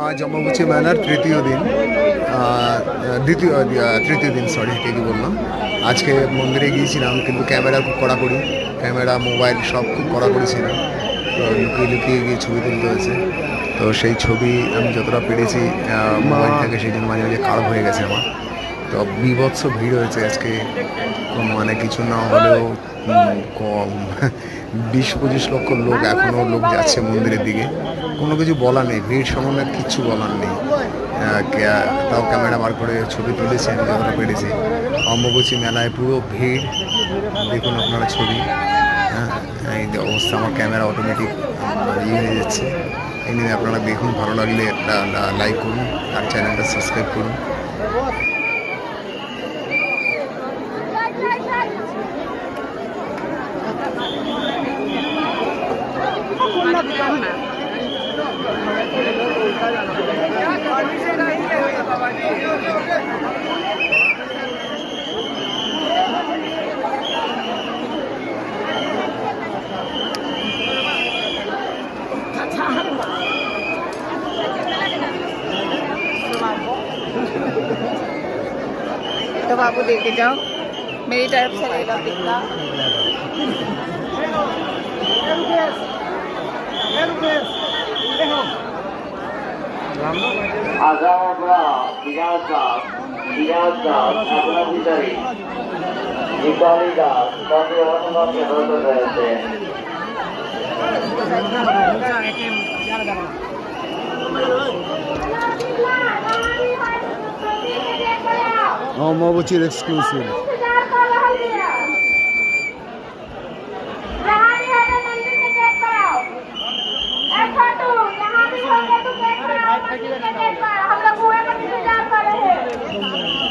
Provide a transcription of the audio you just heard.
আজ অমাবস্যা মেলার তৃতীয় দিন, তৃতীয় দিন, সরি ঠিকই বললাম। আজকে মন্দিরে গিয়েছিলাম, কিন্তু ক্যামেরা খুব কড়াকড়ি, ক্যামেরা মোবাইল সব খুব কড়াকড়ি ছিল, তো লুকিয়ে লুকিয়ে গিয়ে ছবি তুলতে হয়েছে। তো সেই ছবি আমি যতটা পেরেছি মোবাইল থেকে, সেই জন্য মাঝে মাঝে খারাপ হয়ে গেছে আমার। তো বিভৎস ভিড় হয়েছে আজকে, মানে কিছু না হলেও কম 20-25 লক্ষ লোক, এখনও লোক যাচ্ছে মন্দিরের দিকে। কোনো কিছু বলার নেই, ভিড় সম্বন্ধে কিচ্ছু বলার নেই। তাও ক্যামেরা বার করে ছবি তুলেছি আমি যতটা পেরেছি। অম্বুবাচী মেলায় পুরো ভিড়, দেখুন আপনারা ছবি। হ্যাঁ, এই যে অবস্থা, আমার ক্যামেরা অটোমেটিক হয়ে যাচ্ছে। এই নিয়ে আপনারা দেখুন, ভালো লাগলে একটা লাইক করুন আর চ্যানেলটা সাবস্ক্রাইব করুন। तो बाबू देके जाओ, मेरी तरफ से लेगा कितना। অমাবস্যার এক্সক্লুসিভ।